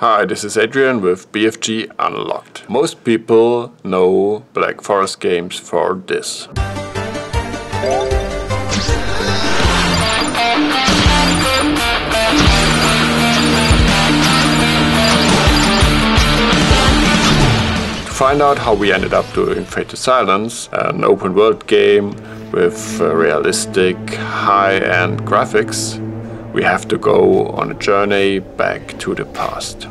Hi, this is Adrian with BFG Unlocked. Most people know Black Forest games for this. To find out how we ended up doing Fade to Silence, an open world game with realistic high-end graphics, we have to go on a journey back to the past.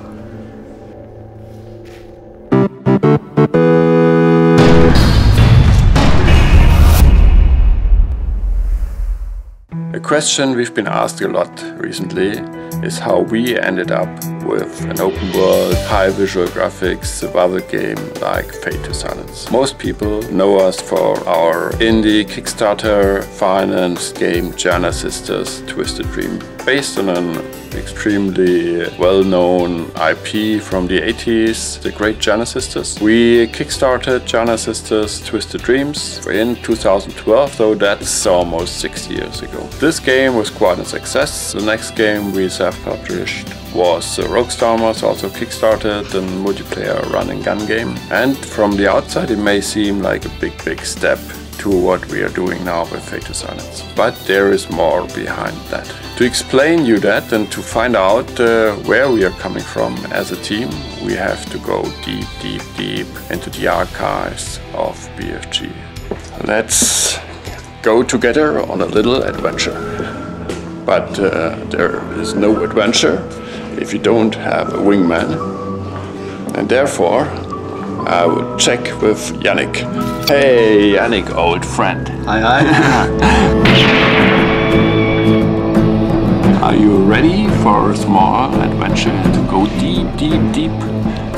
A question we've been asked a lot recently is how we ended up with an open world, high visual graphics survival game like Fade to Silence. Most people know us for our indie Kickstarter financed game Gianna Sisters Twisted Dream, based on an extremely well-known IP from the 80s, the great Gianna Sisters. We kickstarted Gianna Sisters Twisted Dreams in 2012, so that's almost 6 years ago. This game was quite a success. The next game we self-published was Roguestormers, also kickstarted, a multiplayer run and gun game. And from the outside it may seem like a big step to what we are doing now with Fade to Silence. But there is more behind that. To explain you that and to find out where we are coming from as a team, we have to go deep into the archives of BFG. Let's go together on a little adventure. But there is no adventure if you don't have a wingman. And therefore, I will check with Yannick. Hey Yannick, old friend. Hi. Are you ready for a small adventure to go deep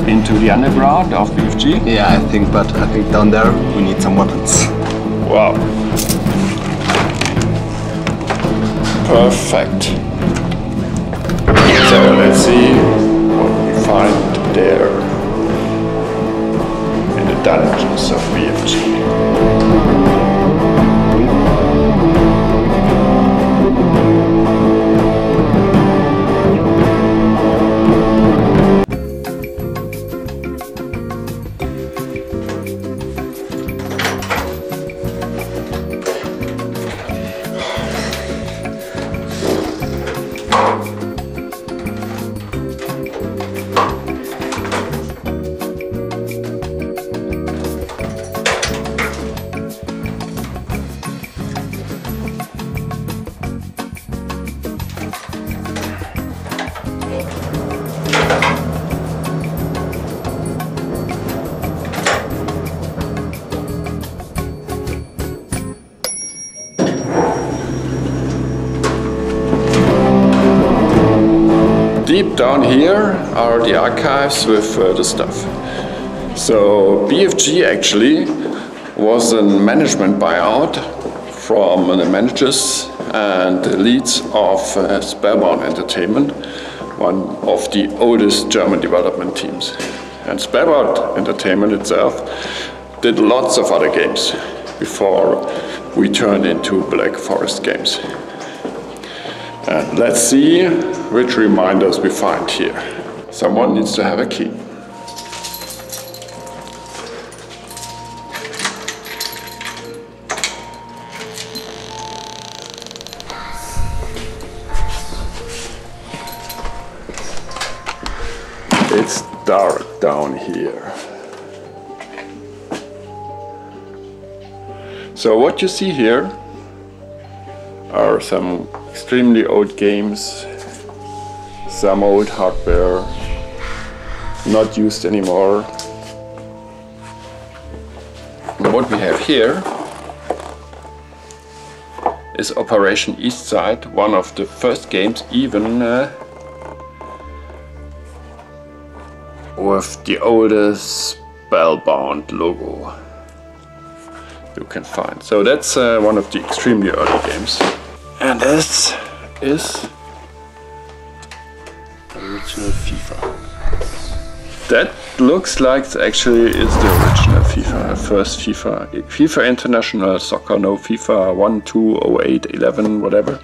into the underground of BFG? Yeah, I think down there we need some weapons. Wow. Perfect. So let's see what we find there in the dungeons of BFG. Deep down here are the archives with the stuff. So BFG actually was a management buyout from the managers and the leads of Spellbound Entertainment, one of the oldest German development teams. And Spellbound Entertainment itself did lots of other games before we turned into Black Forest games. And let's see which reminders we find here. Someone needs to have a key. It's dark down here. So what you see here are some extremely old games, some old hardware, not used anymore. And what we have here is Operation Eastside, one of the first games even with the oldest Spellbound logo you can find. So that's one of the extremely early games. And this is original FIFA. That looks like actually is the original FIFA, first FIFA International Soccer, no FIFA 1, 2, 08, 11, whatever.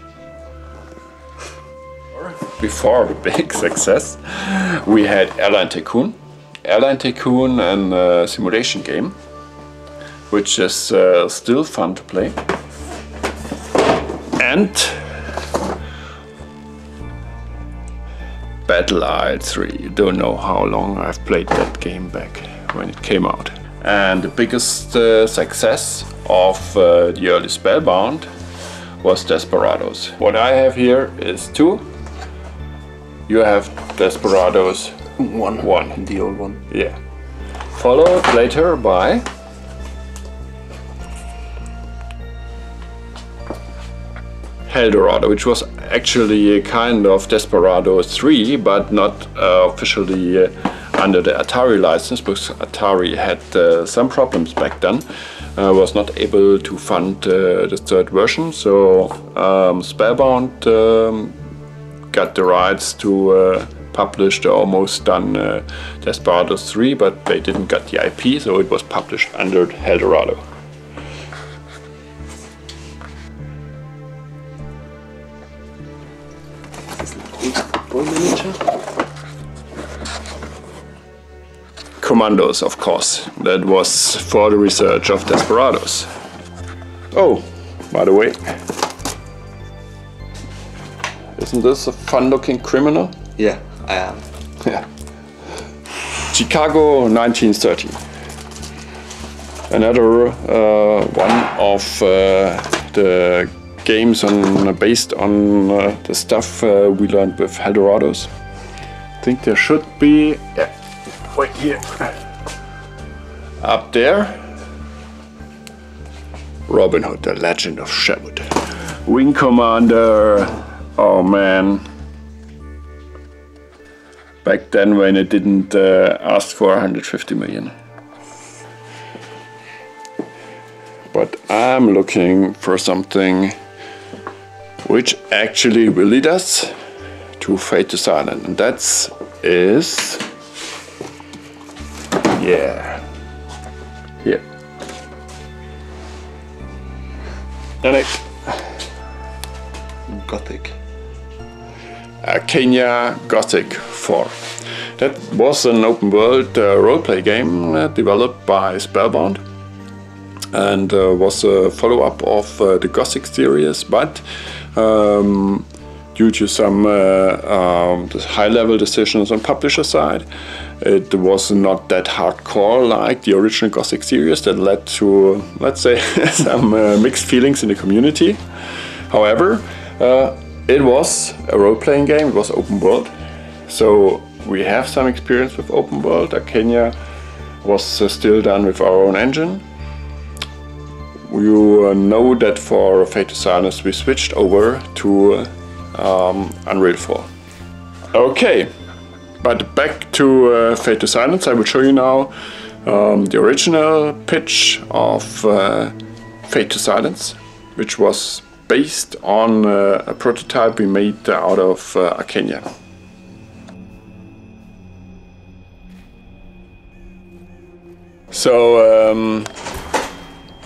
before the big success, we had Airline Tycoon. Airline Tycoon, a simulation game, which is still fun to play. And Battle Isle 3. You don't know how long I've played that game back when it came out. And the biggest success of the early Spellbound was Desperados. What I have here is 2. You have Desperados 1. The old one. Yeah. Followed later by Eldorado, which was actually a kind of Desperados 3, but not officially under the Atari license, because Atari had some problems back then. Was not able to fund the third version, so Spellbound got the rights to publish the almost done Desperados 3, but they didn't get the IP, so it was published under Eldorado. Commandos, of course. That was for the research of Desperados. Oh, by the way, isn't this a fun-looking criminal? Yeah, I am. Yeah. Chicago 1930. Another one of the games based on the stuff we learned with Eldorados. I think there should be, yeah, right here, up there, Robin Hood, the Legend of Sherwood. Wing Commander, oh man. Back then when it didn't ask for 150 million. But I'm looking for something which actually will lead us to Fate to Silent, and that is, yeah, here. Yannick. Gothic. Kenya Gothic 4. That was an open world roleplay game developed by Spellbound, and was a follow-up of the Gothic series, but due to some high-level decisions on publisher side, it was not that hardcore like the original Gothic series. That led to, let's say, some mixed feelings in the community. However, it was a role-playing game, it was open world, so we have some experience with open world. Kenya was still done with our own engine. You know that for Fate to Silence we switched over to Unreal 4. Okay, but back to Fate to Silence. I will show you now the original pitch of Fate to Silence, which was based on a prototype we made out of Kenya. So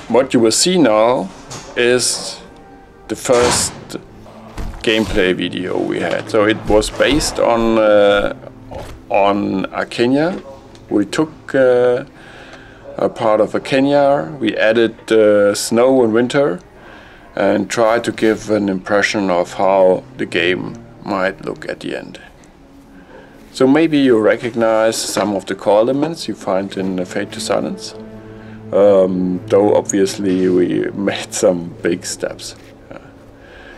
what you will see now is the first gameplay video we had. So it was based on Kenya. We took a part of Kenya, we added snow and winter, and tried to give an impression of how the game might look at the end. So maybe you recognize some of the core elements you find in Fate to Silence. Though obviously we made some big steps.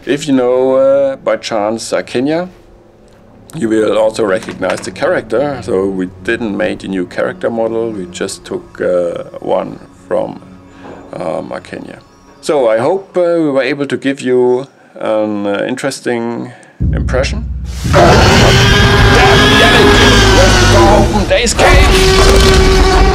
If you know by chance Kenya, you will also recognize the character. So we didn't make a new character model, we just took one from Kenya. So I hope we were able to give you an interesting impression. Damn, Yannick! Let's go open Days Cage!